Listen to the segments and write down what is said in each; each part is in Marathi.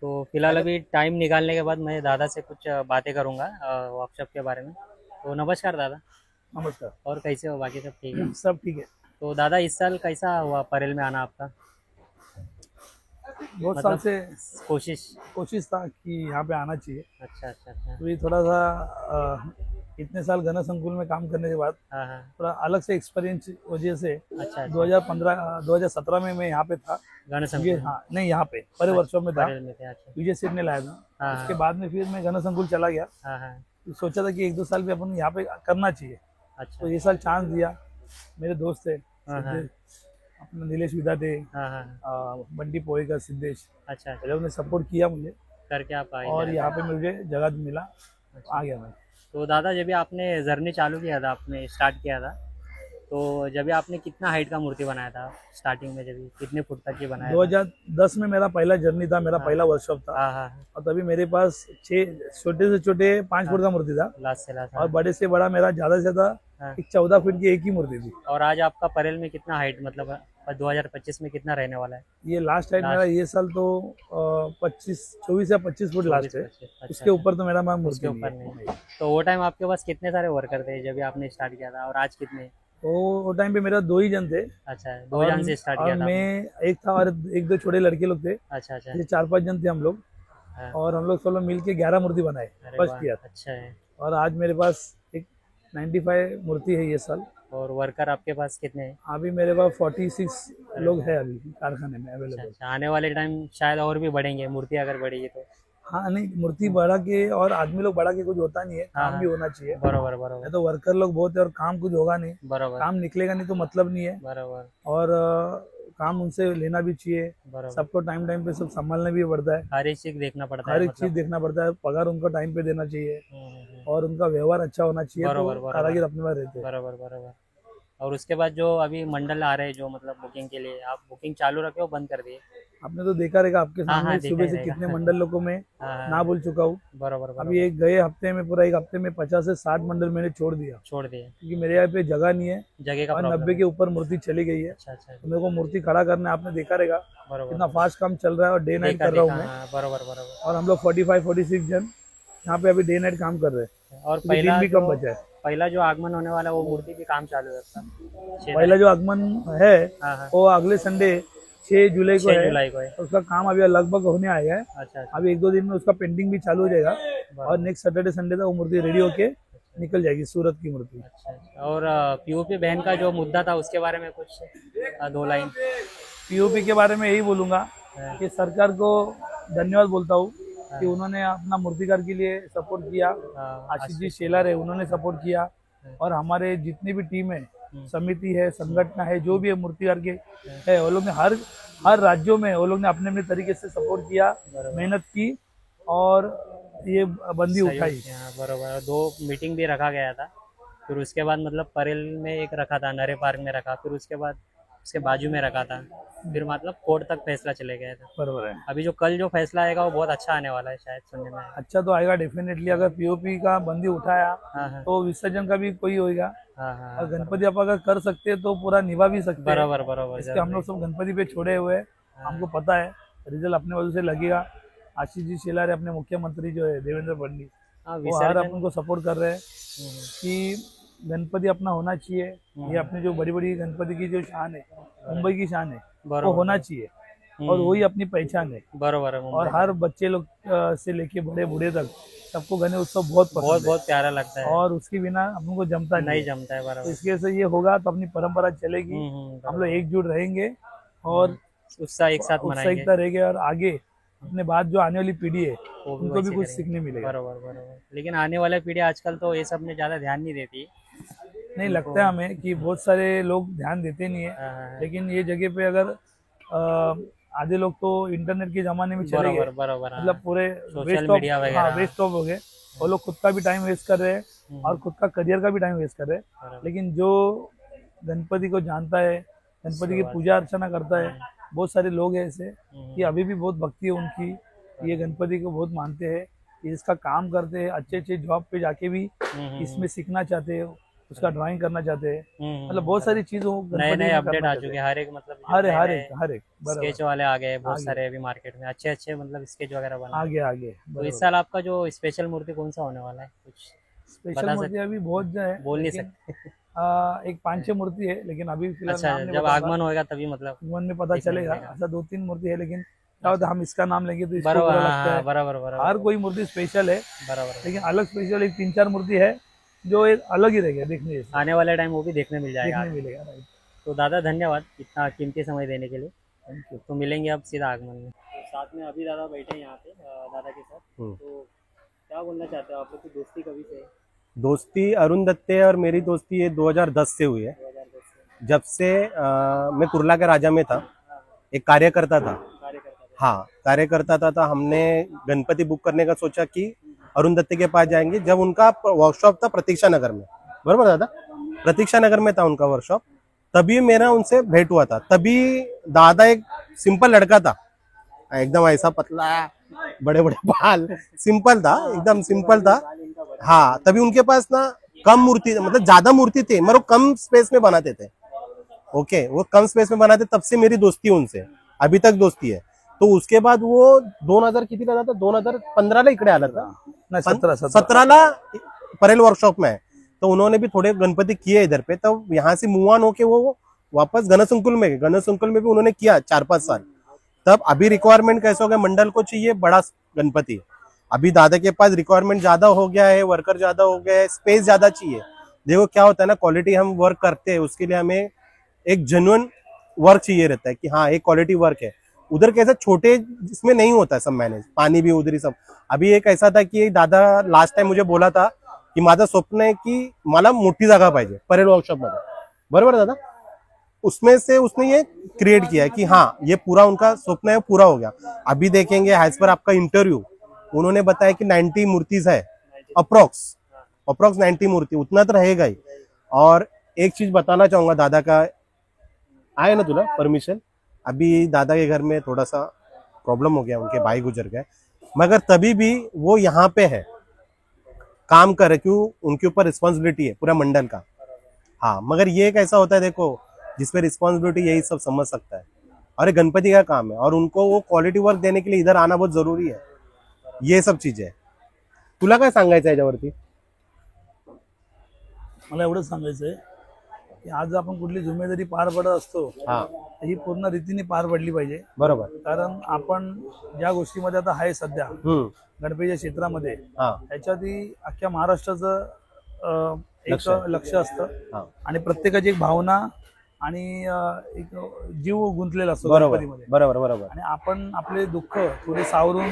तो फिलहाल अभी टाइम निकालने के बाद मैं दादा से कुछ बातें करूंगा वर्कशॉप के बारे में। तो नमस्कार दादा। नमस्कार। और कैसे हो, बाकी सब ठीक है? सब ठीक है। तो दादा इस साल कैसा हुआ परेल में आना आपका? बहुत साल मतलब से कोशिश। कोशिश था कि यहाँ पे आना चाहिए। अच्छा अच्छा अच्छा। अभी थोड़ा सा इतने साल घन संकुल में काम करने के बाद हाँ हाँ। थोड़ा अलग से एक्सपीरियंस वजह से अच्छा अच्छा। 2015 2017 में मैं यहाँ पे था। गण ये संकुल में। हाँ नहीं, यहाँ पे परे वर्कशॉप अच्छा, में था। परेल में थे, अच्छा। विजय सेठ ने लाया था। हाँ उसके हाँ। बाद में फिर मैं घन संकुल चला गया। हाँ हाँ। तो सोचा था कि 1-2 साल भी अपन यहाँ पे करना चाहिए। अच्छा। तो ये साल चांस दिया। मेरे दोस्त थे हाँ हाँ। सिद्धेश, अपना नीलेश विधाते, हाँ हाँ। बंटी पोएकर, सिद्धेश, अच्छा अच्छा। ये लोग ने सपोर्ट किया मुझे। करके आप आ और गए यहाँ थे। पे मुझे जगह भी मिला, अच्छा। आ गया मैं। तो दादा जब भी आपने जर्नी चालू किया था, आपने स्टार्ट किया था, तो जब भी आपने कितना हाइट का मूर्ति बनाया था स्टार्टिंग में, जब भी कितने फुट तक की बनाया था? 2010 में मेरा पहला जर्नी था, मेरा हाँ पहला वर्कशॉप था। हाँ हाँ। और तभी मेरे पास 6 छोटे से छोटे 5 फुट हाँ, का मूर्ति था। लास्ट से लास्ट, और हाँ। बड़े से बड़ा मेरा ज्यादा से ज्यादा हाँ। एक 14 फीट की एक ही मूर्ति थी। और आज आपका परेल में कितना हाइट, मतलब 2025 में कितना रहने वाला है? ये लास्ट हाइट मेरा लास्ट ये साल तो 24 या 25 फुट लास्ट चौबीस है। पच्चीस अच्छा उसके अच्छा। ऊपर तो मेरा मैं उसके मूर्ति नहीं ऊपर नहीं। है। तो वो टाइम आपके पास कितने सारे वर्कर थे जब भी आपने स्टार्ट किया था, और आज कितने? तो वो टाइम पे मेरा 2 ही जन थे। अच्छा, दो और जन से स्टार्ट और किया था मैं आपने? एक था, और 1-2 छोटे लड़के लोग थे। अच्छा अच्छा। ये 4-5 जन थे हम लोग। हाँ। और हम लोग सब लोग मिल के 11 मूर्ति बनाए अरे फर्स्ट वाह, ईयर। अच्छा है। और आज मेरे पास एक 95 मूर्ति है ये साल। और वर्कर आपके पास कितने हैं? अभी मेरे पास 46 अरे लोग वाह। हैं अभी कारखाने में अच्छा अवेलेबल। अच्छा, आने वाले टाइम शायद और भी बढ़ेंगे, मूर्ति अगर बढ़ेगी तो। हाँ नहीं, मूर्ति बढ़ा के और आदमी लोग बढ़ा के कुछ होता नहीं है, हाँ काम हाँ। भी होना चाहिए। बरोबर नहीं बरोबर। तो वर्कर लोग बहुत है और काम कुछ होगा नहीं। बरोबर काम निकलेगा नहीं तो मतलब नहीं है। बरोबर। और काम उनसे लेना भी चाहिए। बरोबर। सबको टाइम टाइम पे सब संभालना भी पड़ता है। हर एक चीज देखना पड़ता हर है, एक चीज मतलब। देखना पड़ता है, पगार उनका टाइम पे देना चाहिए। हम्म। और उनका व्यवहार अच्छा होना चाहिए, तो बरोबर बरोबर। कारीगर अपने पास रहते हैं। बरोबर बरोबर। और उसके बाद जो अभी मंडल आ रहे हैं, जो मतलब बुकिंग के लिए, आप बुकिंग चालू रखे हो बंद कर दिए? आपने तो देखा रहेगा, आपके हाँ सामने हाँ, ही देखा सुबह ही से रहेगा। कितने मंडल लोगों में हाँ ना हाँ। बोल चुका हूँ। बरोबर अभी बरोबर। एक गए हफ्ते में, पूरा एक हफ्ते में 50 से 60 मंडल मैंने छोड़ दिया। छोड़ दिए। क्योंकि मेरे यहाँ पे जगह नहीं है। जगह का और प्रॉब्लम 90 है। के ऊपर मूर्ति चली गई है। अच्छा अच्छा तो अच्छा। मेरे को मूर्ति खड़ा करना है, आपने देखा रहेगा बरोबर कितना बरोबर। फास्ट काम चल रहा है, और डे नाइट देखा कर रहा हूँ देखा, मैं। हाँ, बरोबर बरोबर। और हम लोग 45-46 जन यहाँ पे अभी डे नाइट काम कर रहे हैं, और क्योंकि दिन भी कम बचा है। पहला जो आगमन होने वाला है, वो मूर्ति भी काम चालू है उसका? 6 पहला तारीख। जो आगमन है हाँ हाँ। वो अगले संडे 6 जुलाई को 6 है। जुलाई को है। और उसका काम अभी लगभग होने आया है। अच्छा अच्छा। अभी 1-2 दिन में उसका पेंटिंग भी चालू हो जाएगा। और बरोबर। नेक्स्ट सैटरडे संडे तक वो मूर्ति रेडी होके निकल जाएगी, सूरत की मूर्ति। अच्छा अच्छा। और पीओपी बैन का जो मुद्दा था, उसके बारे में कुछ 2 लाइन। पीओपी के बारे में यही बोलूंगा हाँ कि सरकार को धन्यवाद बोलता हूँ कि हाँ। उन्होंने अपना मूर्तिकार के लिए सपोर्ट किया। हाँ, आशीष जी आशीष शेलार है, उन्होंने सपोर्ट किया। हाँ। और हमारे जितनी भी टीम है, हम्म। समिति है, संगठन है, जो भी है मूर्तिकार के है, वो लोग ने हर हर राज्यों में वो लोग ने अपने अपने तरीके से सपोर्ट किया, बरोबर। मेहनत की। और ये बंदी सहयोग उठाई। किया, हाँ, बरोबर। 2 मीटिंग भी रखा गया था। फिर उसके बाद मतलब परेल में एक रखा था, नरे पार्क में रखा, फिर उसके बाद उसके बाजू में रखा था। फिर मतलब कोर्ट तक फैसला चले गया था। बरोबर है। अभी जो कल जो फैसला आएगा वो बहुत अच्छा आने वाला है, शायद सुनने में आया। अच्छा तो आएगा डेफिनेटली। अगर पीओपी का बंदी उठाया हाँ हाँ। तो विसर्जन का भी कोई होगा। हाँ हाँ और हाँ, गणपति आप अगर कर सकते हैं तो पूरा निभा भी सकते हैं। बरोबर बरोबर इसके हम जरूरी। लोग सब गणपति पे छोड़े हुए हैं। हाँ हमको पता है रिजल्ट अपने वजह से लगेगा। आशीष जी शेलार है, अपने मुख्यमंत्री जो है देवेंद्र फडणवीस, हाँ, वो हर विसर्जन। अपन को सपोर्ट कर रहे हैं हम्म। कि गणपति अपना होना चाहिए। ये अपने जो बड़ी बड़ी गणपति की जो शान है, मुंबई की शान है, वो बरोबर होना बरोबर। चाहिए। और वही अपनी पहचान है। बरोबर है, और मुंबई हर का। बच्चे लोग से लेके बड़े बूढ़े तक सबको गणेश उत्सव बहुत बहुत पसंद है। बहुत प्यारा लगता है। और उसके बिना अपन को जमता नहीं नहीं है। जमता है, तो बराबर। इसके से ये होगा तो अपनी परंपरा चलेगी। हम लोग बराबर। एकजुट रहेंगे और उत्साह एक साथ मनाएंगे। उत्साहिकता रहेगी। और आगे अपने बाद जो आने वाली पीढ़ी है वो भी उनको भी वैसे कुछ करेंगे। सीखने मिलेगा। बरोबर बरोबर। लेकिन आने वाले पीढ़ी आजकल तो ये सब में ज़्यादा ध्यान नहीं देती। नहीं, उनको। लगता है हमें कि बहुत सारे लोग ध्यान देते नहीं है। हाँ, लेकिन ये जगह पे अगर आधे लोग तो इंटरनेट के जमाने में चले गए, बरोबर बरोबर, हाँ। मतलब पूरे सोशल वेस्ट ऑफ, मीडिया हाँ वगैरह। वेस्ट ऑफ हो गए। वो लोग खुद का भी टाइम वेस्ट कर रहे हैं और खुद का करियर का भी टाइम वेस्ट कर रहे हैं। बराबर। लेकिन जो गणपति को जानता है, गणपति की शुरुआत। पूजा अर्चना करता है, बहुत सारे लोग हैं ऐसे कि हम्म। अभी भी बहुत भक्ति है उनकी। ये गणपति को बहुत मानते हैं, ये इसका काम करते हैं, अच्छे अच्छे जॉब पे जाके भी हम्म। इसमें सीखना चाहते हैं। उसका ड्राइंग करना चाहते हैं, मतलब बहुत बराबर। सारी चीज़ों नए नए अपडेट आ चुके हैं, हर एक मतलब जो हर नए एक हर एक बराबर स्केच वाले आ गए बहुत आगे सारे अभी मार्केट में, अच्छे अच्छे मतलब स्केच वगैरह बना रहे हैं। आगे आगे तो इस बराबर। साल आपका जो स्पेशल मूर्ति कौन सा होने वाला है, कुछ स्पेशल बता मूर्ति सकते, अभी बहुत जो है, बोल नहीं लेकिन सकते? एक 5-6 मूर्ति है, लेकिन अभी फिलहाल अच्छा, नाम नहीं जब बताऊंगा। आगमन होएगा तभी मतलब मन में पता देखने चलेगा, मिलेगा। ऐसा 2-3 मूर्ति है, लेकिन क्या होता है हम इसका नाम लेंगे तो इसको बराबर, बुरा हाँ लगता हाँ, है। बराबर बराबर हर कोई मूर्ति स्पेशल है, बराबर। लेकिन अलग स्पेशल एक 3-4 मूर्ति है जो एक अलग ही रहेगा देखने जैसे, आने वाले टाइम वो भी देखने मिल जाएगा देखने आगे। मिलेगा। राइट, तो दादा धन्यवाद इतना कीमती समय देने के लिए। Thank you. तो मिलेंगे अब सीधा आगमन में। तो साथ में अभी दादा बैठे हैं यहाँ पे दादा के साथ। तो क्या बोलना चाहते हो, आप लोग की दोस्ती कभी से है? दोस्ती अरुण दत्ते और मेरी दोस्ती ये 2010 से हुई है। 2010 से जब से मैं कुर्ला के राजा में था, एक कार्यकर्ता था। कार्यकर्ता थे। हाँ, कार्यकर्ता था। हमने गणपति बुक करने का सोचा कि अरुण दत्ते के पास जाएंगे, जब उनका वर्कशॉप था प्रतीक्षा नगर में। बरोबर दादा, प्रतीक्षा नगर में था उनका वर्कशॉप। तभी मेरा उनसे भेंट हुआ था। तभी दादा एक सिंपल लड़का था, एकदम ऐसा पतला, बड़े बड़े बाल, सिंपल था, एकदम सिंपल था। हाँ, तभी उनके पास ना कम मूर्ति, मतलब ज्यादा मूर्ति थे मगर वो कम स्पेस में बनाते थे। ओके, वो कम स्पेस में बनाते, तब से मेरी दोस्ती है उनसे, अभी तक दोस्ती है। तो उसके बाद वो 2000 किती ला था, 2015 ला इकडे आला था, नहीं 17 17 ला परेल वर्कशॉप में है। तो उन्होंने भी थोड़े गणपति किए इधर पे, तब यहाँ से मूव ऑन होके वो वापस गणेशंकुल में गए। गणेशंकुल में भी उन्होंने किया 4-5 साल। तब अभी रिक्वायरमेंट कैसे हो गया, मंडल को चाहिए बड़ा गणपति। अभी दादा के पास रिक्वायरमेंट ज्यादा हो गया है, वर्कर ज्यादा हो गया है, स्पेस ज्यादा चाहिए। देखो क्या होता है ना, क्वालिटी हम वर्क करते हैं, उसके लिए हमें एक जेन्युइन वर्क चाहिए रहता है कि हाँ एक क्वालिटी वर्क है। उधर कैसा छोटे जिसमें नहीं होता है सब मैनेज, पाणी भी उधरी सब। अभी एक ऐसा था कि दादा लास्ट टाइम मुझे बोला था की माझं स्वप्न आहे की मला मोठी जागा पाहिजे परेल वर्कशॉप मध्ये, बरोबर दादा। उसमें से उसने ये क्रिएट किया है कि हाँ ये पूरा उनका स्वप्न है, पूरा हो गया। अभी देखेंगे एज पर आपका इंटरव्यू, उन्होंने बताया कि 90 मूर्तिज है, अप्रोक्स 90 मूर्ति, उतना तो रहेगा ही। और एक चीज बताना चाहूंगा, दादा का आए ना तुला परमिशन, अभी दादा के घर में थोड़ा सा प्रॉब्लम हो गया, उनके भाई गुजर गए, मगर तभी भी वो यहाँ पे है, काम कर रहे, क्यों उनके ऊपर रिस्पॉन्सिबिलिटी है पूरा मंडल का। हाँ, मगर ये एक ऐसा होता है देखो, जिसपे रिस्पॉन्सिबिलिटी यही सब समझ सकता है, और ये गणपति का काम है, और उनको वो क्वालिटी वर्क देने के लिए इधर आना बहुत जरूरी है। ये सब चीज है। तुला काय सांगायचं याच्यावरती? मला एवढंच सांगायचंय की आज आपण कुठली जिम्मेदारी पार पडत असतो, हा, ही पूर्ण रीतीने पार पडली पाहिजे। बरोबर। कारण आपण ज्या गोष्टीमध्ये आता आहे सध्या गणपतीच्या क्षेत्रामध्ये, हा, त्याच्यातही अख्ख्या महाराष्ट्राचं एक लक्ष आहे. लक्ष असतं, हा, आणि प्रत्येकाची एक भावना आणि एक जीव गुंतलेला असतो बरोबर गणपतीमध्ये। बरोबर बरोबर। आणि आपण आपले दुःख थोडे सावरून,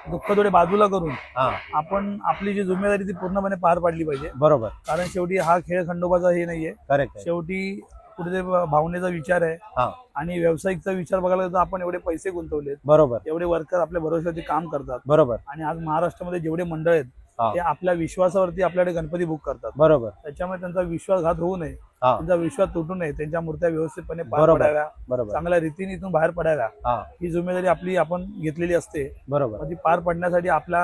दुःख थोडे बाजूला करून हा, आपण आपली जी जिम्मेदारी ती पूर्णपणे पार पाडली पाहिजे। बरोबर, कारण शेवटी हा खेळ खंडोबाचा हे नाहीये, करेक्ट आहे। शेवटी कुठे भावनेचा विचार आहे, हा, आणि व्यावसायिकचा विचार बघायला गेलो तर आपण एवढे पैसे गुंतवलेत, बरोबर एवढे वर्कर आपल्या भरोश्यावरती काम करतात, बरोबर। आणि आज महाराष्ट्रामध्ये जेवढे मंडळ आहेत हा, ते आपल्या विश्वासावरती आपल्याकडे गणपती बुक करतात, बरोबर। त्याच्यामुळे त्यांचा विश्वासघात होऊ नये, हा, त्यांचा विश्वास तुटू नये, त्यांच्या मूर्त्या व्यवस्थितपणे पार बरोबर पडाव्या, बरोबर। चांगल्या रीतीने इथून बाहेर पडाव्या, हा, ही जिम्मेदारी आपली आपण घेतलेली असते। बरोबर ती पार पडण्यासाठी आपल्या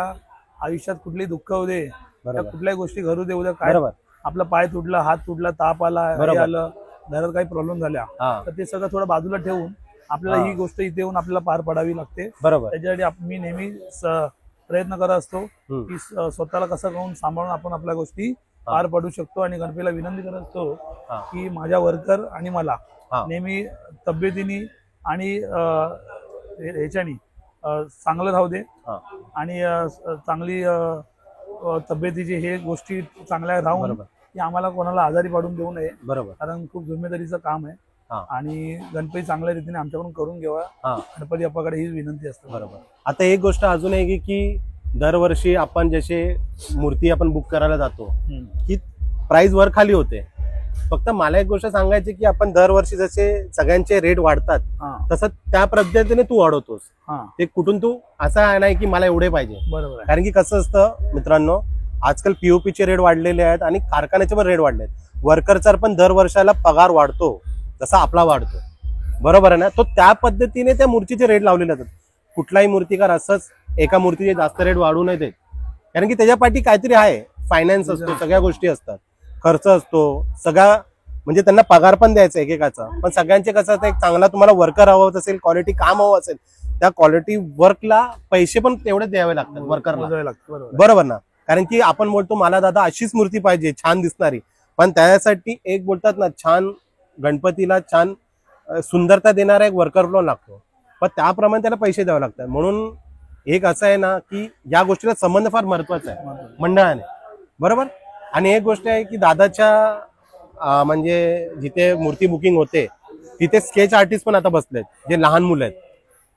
आयुष्यात कुठलीही दुःख होऊ दे, त्या बरोबर कुठल्याही गोष्टी घडू दे, उद्या काय बरोबर। आपला पाय तुटला, हात तुटला, ताप आला, हे बरोबर. आलं, घरात काही प्रॉब्लेम झाल्या, हा, तर ते सगळं थोडं बाजूला ठेवून आपल्याला हा. ही गोष्ट इथे येऊन आपल्याला पार पडावी लागते। बरोबर। त्याच्यासाठी मी नेहमी प्रयत्न करत असतो हम्म. की स्वतःला कसं करून सांभाळून आपण आपल्या गोष्टी पार पडू शकतो, आणि गणपतीला विनंती करत असतो हा, की माझ्या वर्कर आणि मला हा, नेहमी तब्येतीने आणि ह्याच्यानी चांगलं राहू दे, हा, आणि चांगली तब्येतीची हे गोष्टी चांगल्या राहून बरोबर की आम्हाला कोणाला आजारी पाडून देऊ नये, बरोबर। कारण खूप जिम्मेदारीचं काम आहे, हा, आणि गणपती चांगल्या रीतीने आमच्याकडून करून घ्यावा, हा, गणपती बाप्पाकडे हीच विनंती असते। बरोबर। आता एक गोष्ट अजून आहे की दरवर्षी आपण जसे मूर्ती आपण बुक करायला जातो की प्राइस वर खाली होते। फक्त मला एक गोष्ट सांगायची की आपण दरवर्षी जसे सगळ्यांचे रेट वाढतात हा तसं त्या पद्धतीने तू वाढवतोस, हा ते कुठून तू असं नाही की मला एवढे पाहिजे। बरोबर आहे। कारण की कसं असतं मित्रांनो, आजकाल पीओपीचे रेट वाढलेले आहेत आणि कारखान्याचे पण रेट वाढले आहेत। वर्करचा पण दर वर्षाला पगार वाढतो जसा आपला वाढतो, बरोबर आहे ना। तो त्या पद्धतीने त्या मूर्तीचे रेट लावलेले असतात। कुठलाही मूर्तिकार असंच एका मूर्तीचे जास्त रेट वाढू नाही देत, कारण की त्याच्या पाठी काहीतरी आहे, फायनान्स असतो, सगळ्या गोष्टी असतात। खर्च असतो सगळा, म्हणजे त्यांना पगार पण द्यायचा एकेकाचा, पण सगळ्यांचे कसं असतं, एक चांगला तुम्हाला वर्कर हवं असेल, क्वालिटी काम हवं असेल, त्या क्वालिटी वर्कला पैसे पण तेवढे द्यावे लागतात वर्करला, मोजावे लागतं, बरोबर. बरोबर ना. कारण की आपण बोलतो मला दादा अशीच मूर्ती पाहिजे छान दिसणारी, पण त्यासाठी एक बोलतात ना छान गणपतीला छान सुंदरता देणारा एक वर्कर पण लागतो, पण त्याप्रमाणे त्याला पैसे द्यावे लागतात. म्हणून एक असं आहे ना की या गोष्टीला संबंध फार महत्वाचा आहे मंडळाने, बरोबर. आणि एक गोष्ट आहे की दादाच्या म्हणजे जिथे मूर्ती बुकिंग होते तिथे स्केच आर्टिस्ट पण आता बसलेत, जे लहान मुलं आहेत.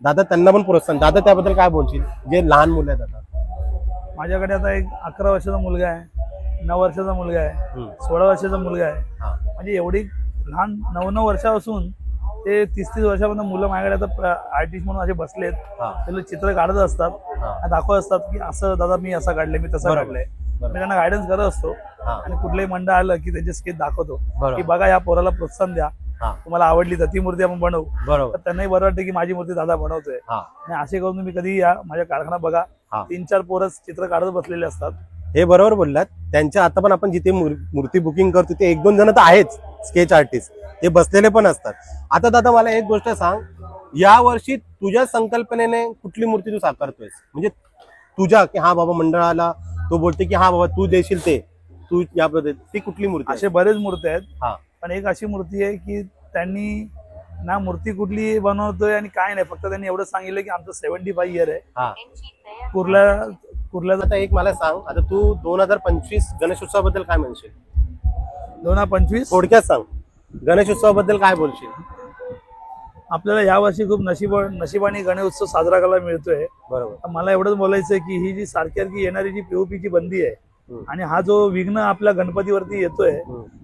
दादा त्यांना पण प्रोत्साहन, दादा त्याबद्दल काय बोलशील, जे लहान मुलं आहेत? आता माझ्याकडे आता एक 11 वर्षाचा मुलगा आहे, 9 वर्षाचा मुलगा आहे, 16 वर्षाचा मुलगा आहे. म्हणजे एवढी लहान 9-9 वर्षापासून ते 30-30 वर्षापर्यंत मुलं माझ्याकडे आता आर्टिस्ट म्हणून असे बसलेत. त्याला चित्र काढत असतात, दाखवत असतात की असं दादा मी असं काढलंय, मी तसं काढलंय. मी त्यांना गायडन्स करत असतो आणि कुठलंही मंडळ आलं की त्यांचे स्केच दाखवतो की बघा या पोराला प्रोत्साहन द्या, तुम्हाला आवडली तर ती मूर्ती आपण बनवू. तर त्यांनाही बरं वाटतं की माझी मूर्ती दादा बनवतोय. आणि असे करून तुम्ही कधी या माझ्या कारखाना बघा, 3-4 पोरं चित्र काढत बसलेले असतात. हे बरोबर बोललात. त्यांच्या आता पण आपण जिथे मूर्ती बुकिंग करतो ते 1-2 जण तर आहेच स्केच आर्टिस्ट, ते बसलेले पण असतात. आता दादा मला एक गोष्ट सांग, या वर्षी तुझ्या संकल्पनेने कुठली मूर्ती तू साकारतोयस, म्हणजे तुझ्या की हा बाबा मंडळाला तो बोलते की हा बाबा तू देशील ते तू या ती कुठली मूर्ती? असे बरेच मूर्ती आहेत, पण एक अशी मूर्ती आहे की त्यांनी ना मूर्ती कुठली बनवतोय आणि काय नाही, फक्त त्यांनी एवढं सांगितलं की आमचं 75 इयर आहे. कुर्ल्याचा आता एक मला सांग, आता तू 2025 गणेशोत्सवाबद्दल काय म्हणशील? 2025 थोडक्यात सांग, गणेशोत्सवाबद्दल काय बोलशील? आपल्याला यावर्षी खूप नशिबाने गणेश उत्सव साजरा करायला मिळतोय. बरोबर. मला एवढंच बोलायचं आहे की ही जी सारखी येणारी जी पीओपीची बंदी आहे आणि हा जो विघ्न आपल्या गणपतीवरती येतोय,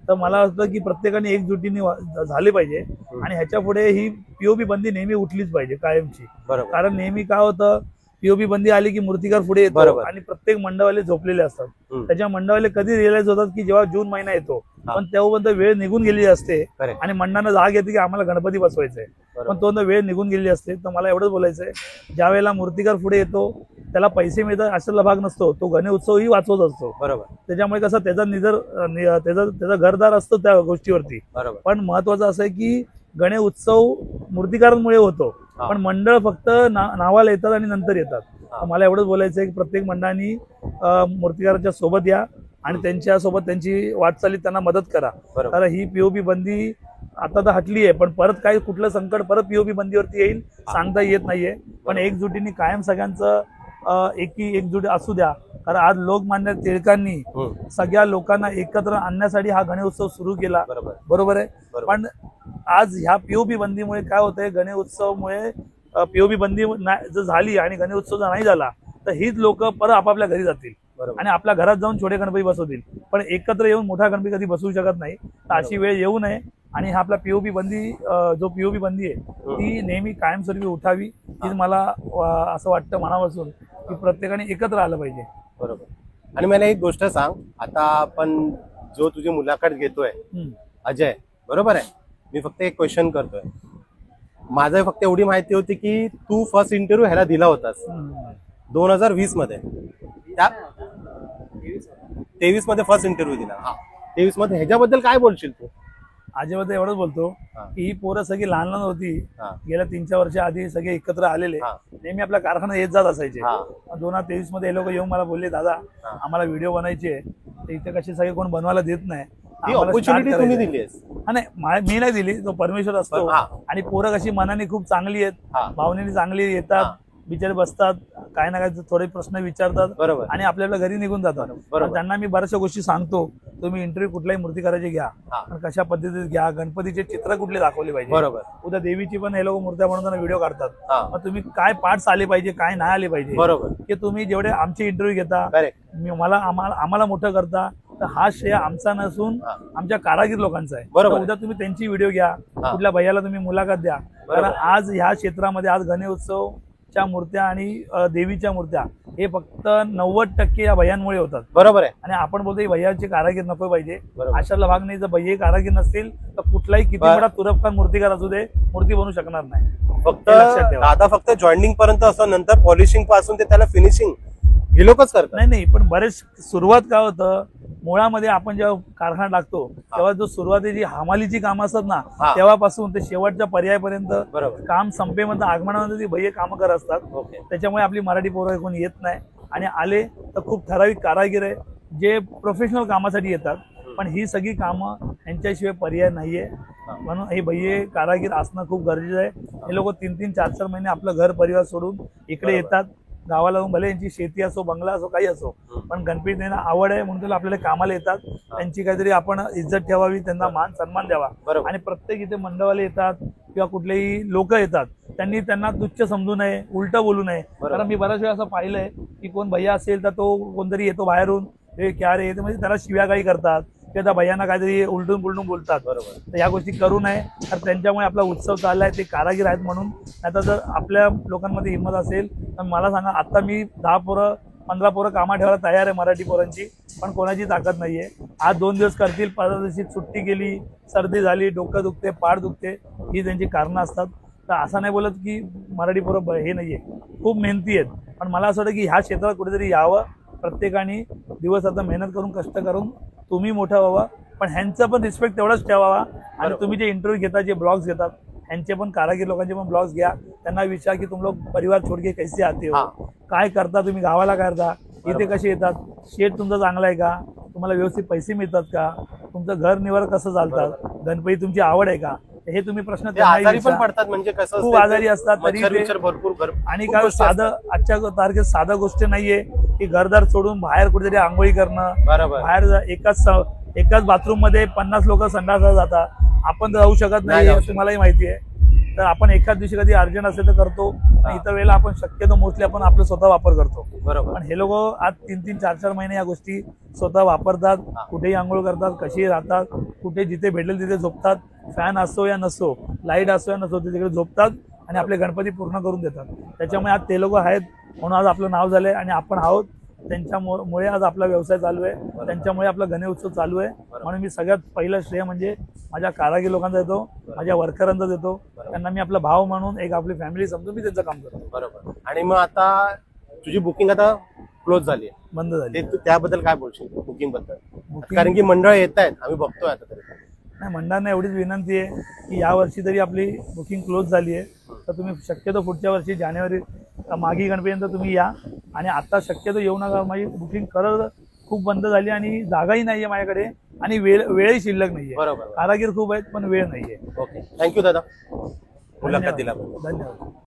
तर मला वाटतं की प्रत्येकाने एकजुटीने झाले पाहिजे आणि ह्याच्या पुढे ही पीओपी बंदी नेहमी उठलीच पाहिजे कायमची. कारण नेहमी काय होतं, पीओपी बंदी आली की मूर्तिकार पुढे येतो आणि प्रत्येक मंडळवाले झोपलेले असतात. त्याच्या मंडळवाले कधी रिअलाइज होतात की जेव्हा जून महिना येतो, पण तेव्हापर्यंत वेळ निघून गेलेली असते आणि मंडळांना जाग येते की आम्हाला गणपती बसवायचंय, पण तोपर्यंत वेळ निघून गेलेली असते. तर मला एवढंच बोलायचंय, ज्या वेळेला मूर्तिकार पुढे येतो त्याला पैसे मिळतात अशातला भाग नसतो, तो गणेश उत्सवही वाचवत असतो. बरोबर. त्याच्यामुळे कसं त्याचा घरदार असतो त्या गोष्टीवरती. पण महत्वाचं असं आहे की गणेश उत्सव मूर्तिकारांमुळे होतो, पण मंडळ फक्त नावाला येतात आणि नंतर येतात. मला एवढंच बोलायचं आहे की प्रत्येक मंडळांनी मूर्तिकारांच्या सोबत या आणि त्यांच्या सोबत त्यांची वाटचालीत त्यांना मदत करा. कारण ही पीओपी बंदी आता तर हटली आहे, पण परत काही कुठलं संकट परत पीओपी बंदीवरती येईल सांगता येत नाहीये. पण एकजुटीने कायम सगळ्यांचं एकजूट असू द्या. कारण आज लोकमान्य टिळकांनी सगळ्या लोकांना एकत्र आणण्यासाठी हा गणेश उत्सव सुरू केला, बरोबर आहे. पण आज ह्या पीओपी बंदीमुळे काय होतंय, गणेश उत्सवमुळे पीओपी बंदी जर झाली आणि गणेश उत्सव जर नाही झाला तर हीच लोक परत आपापल्या घरी जातील आणि आपल्या घरात जाऊन छोटे गणपती बसवतील, पण एकत्र येऊन मोठा गणपती कधी बसवू शकत नाही. तर अशी वेळ येऊ नये आणि हा आपला पीओपी बंदी जो पीओपी बंदी आहे ती नेहमी कायमस्वरूपी उठावी, हीच मला असं वाटतं मनापासून की प्रत्येकाने एकत्र आलं पाहिजे. बरोबर. आणि मला एक गोष्ट सांग, आता आपण जो तुझी मुलाखत घेतोय अजय, बरोबर आहे, मी फक्त एक क्वेश्चन करतोय. माझं फक्त एवढी माहिती होती की तू फर्स्ट इंटरव्ह्यू ह्याला दिला होतास 2020 मध्ये, 23 मध्ये फर्स्ट इंटरव्ह्यू दिला. 23 मध्ये ह्याच्याबद्दल काय बोलशील तू? अजयबद्दल एवढंच बोलतो की ही पोरं सगळी लहान लहान होती, गेल्या 3-4 वर्ष आधी सगळे एकत्र आलेले, नेहमी आपला कारखाना येत जात असायचे. 2023 मध्ये हे लोक येऊन मला बोलले, दादा आम्हाला व्हिडिओ बनायचे, तर इथे कसे सगळे कोण बनवायला देत नाही, ऑपॉर्च्युनिटी तुम्ही दिली? नाही, मी नाही दिली, तो परमेश्वर असतो. आणि पोरं कशी मनाने खूप चांगली आहेत, भावनेने चांगली येतात, बिचारे बसतात, काय ना काय थोडे प्रश्न विचारतात आणि आपल्याला घरी निघून जातात. त्यांना मी बऱ्याचशा गोष्टी सांगतो, तुम्ही इंटरव्ह्यू कुठल्याही मूर्तिकाराचे घ्या, कशा पद्धतीने घ्या, गणपतीचे चित्र कुठले दाखवले पाहिजे, उद्या देवीची पण हे लोक मूर्त्या बनवताना व्हिडिओ काढतात, मग तुम्ही काय पार्ट्स आले पाहिजे, काय नाही आले पाहिजे, की तुम्ही जेवढे आमचे इंटरव्ह्यू घेता, आम्हाला मोठं करता, तर हा श्रेय आमचा नसून आमच्या कारागीर लोकांचा आहे. उद्या तुम्ही त्यांची व्हिडिओ घ्या, कुठल्या भैयाला तुम्ही मुलाखत द्या. कारण आज ह्या क्षेत्रामध्ये आज गणेश उत्सव मूर्त्या आणि देवीच्या मूर्त्या हे फक्त 90% या भैयांमुळे होतात, बरोबर आहे. आणि आपण बोलतो भैयाचे कारागीर नको पाहिजे, अशाला भाग नाही. जर भैया कारागीर नसतील तर कुठलाही किती मोठा तुरपकार मूर्तिकार असू दे, मूर्ती बनवू शकणार नाही. फक्त दादा फक्त जॉईनिंग पर्यंत असं, नंतर पॉलिशिंग पासून ते त्याला फिनिशिंग हे लोकच करतात. नाही, पण बरेच सुरुवात काय होतं, मुळामध्ये आपण जेव्हा कारखाना टाकतो तेव्हा जो सुरुवातीची हमालीची कामं असतात ना हा. तेव्हापासून ते शेवटच्या पर्यायापर्यंत बरोबर. काम संपेपर्यंत आगमनानंतर ती भैये कामं करत असतात. ओके. त्याच्यामुळे आपली मराठी पोरं कोणी येत नाही आणि आले तर खूप ठराविक कारागीर आहे जे प्रोफेशनल कामासाठी येतात. पण ही सगळी कामं यांच्याशिवाय पर्याय नाहीये. म्हणून हे भैये कारागीर असणं खूप गरजेचं आहे. हे लोक 3-3, 4-4 महिने आपलं घर परिवार सोडून इकडे येतात गावाला जाऊन. भले यांची शेती असो, बंगला असो, काही असो, पण गणपती त्यांना आवड आहे म्हणून आपल्याला कामाला येतात. त्यांची काहीतरी आपण इज्जत ठेवावी, त्यांना मान सन्मान द्यावा. आणि प्रत्येक इथे मंडळवाले येतात किंवा कुठलेही लोक येतात त्यांनी त्यांना तुच्छ समजू नये, उलट बोलू नये. कारण मी बऱ्याच वेळा असं पाहिलंय की कोण भैया असेल तर तो कोणतरी येतो बाहेरून, हे क्या रे, म्हणजे त्याला शिव्यागाळी करतात किंवा त्या भैयांना काहीतरी उलटून पुलटून बोलतात. तर या गोष्टी करू नये. तर त्यांच्यामुळे आपला उत्सव चाललाय, ते कारागीर आहेत म्हणून. आता जर आपल्या लोकांमध्ये हिंमत असेल तर मला सांगा, आता मी 10 पोरं 15 पोरं कामा ठेवायला तयार आहे मराठी पोरांची, पण कोणाची ताकद नाहीये. आज 2 दिवस करतील, 15 दिवशी सुट्टी गेली, सर्दी झाली, डोकं दुखते, पाठ दुखते, ही त्यांची कारणं असतात. तर असं नाही बोलत की मराठी पोरं हे नाहीये, खूप मेहनती आहेत. पण मला असं वाटतं की ह्या क्षेत्रात कुठेतरी यावं. प्रत्येकाने दिवस आता मेहनत करून कष्ट करून तुम्ही मोठा व्हावा, पण ह्यांचा पण रिस्पेक्ट तेवढाच ठेवावा. आणि तुम्ही जे इंटरव्ह्यू घेता, जे ब्लॉग्स घेतात, ह्यांचे पण कारागीर लोकांचे पण ब्लॉग्स घ्या. त्यांना विचार की तुम लोग परिवार छोड़ के कैसे आते हो, काय करता तुम्ही, गावाला काय करता, इथे कसे येतात, शेत तुमचं चांगलं आहे का, तुम्हाला व्यवस्थित पैसे मिळतात का, तुमचं घर निवार कसं चालतात, गणपती तुमची आवड आहे का, हे तुम्ही प्रश्न आजारी पण पडतात. म्हणजे कसं खूप आजारी असतात तरी भरपूर. आणि काय साधं आजच्या तारखेत साधं गोष्ट नाहीये की घरदार सोडून बाहेर कुठेतरी आंघोळी करणं. बाहेर एकाच बाथरूम मध्ये 50 लोक संडासला जातात. आपण तर जाऊ शकत नाही, तुम्हालाही माहिती आहे. तर आपण एकाच दिवशी कधी अर्जंट असेल तर करतो, इतर वेळेला आपण शक्यतो मोस्टली आपण आपला स्वतः वापर करतो. पण हे लोक आज 3-3, 4-4 महिने या गोष्टी स्वतः वापरतात. कुठेही आंघोळ करतात, कशीही राहतात, कुठे जिथे भेटेल तिथे झोपतात. फॅन असो या नसो, लाईट असो या नसो, तिथे झोपतात आणि आपले गणपती पूर्ण करून देतात. त्याच्यामुळे आज ते लोक आहेत म्हणून आज आपलं नाव झालंय आणि आपण आहोत. त्यांच्यामुळे आज आपला व्यवसाय चालू आहे, त्यांच्यामुळे आपला गणेश उत्सव चालू आहे. म्हणून मी सगळ्यात पहिलं श्रेय म्हणजे माझ्या कारागीर लोकांचा देतो, माझ्या वर्करांचा देतो. त्यांना मी आपला भाव म्हणून, एक आपली फॅमिली समजून मी त्यांचं काम करतो. बरोबर. आणि मग आता तुझी बुकिंग आता क्लोज झाली आहे, बंद झाली, त्याबद्दल काय बोलशील बुकिंग बद्दल? कारण की मंडळ येत आहेत, आम्ही बघतोय आता तरी. नाही, मंडळांना एवढीच विनंती आहे की या वर्षी तरी आपली बुकिंग क्लोज झाली आहे, तर तुम्ही शक्यतो पुढच्या वर्षी जानेवारी मागी गणपतीनंतर तुम्ही या. आणि आता शक्यतो येऊ नका, माझी बुकिंग खरंच खूप बंद झाली आणि जागाही नाहीये माझ्याकडे आणि वेळही शिल्लक नाहीये. बरोबर. कारागीर खूप आहेत पण वेळ नाहीये. ओके, थँक्यू दादा, मुलाखत दिल्याबद्दल. धन्यवाद.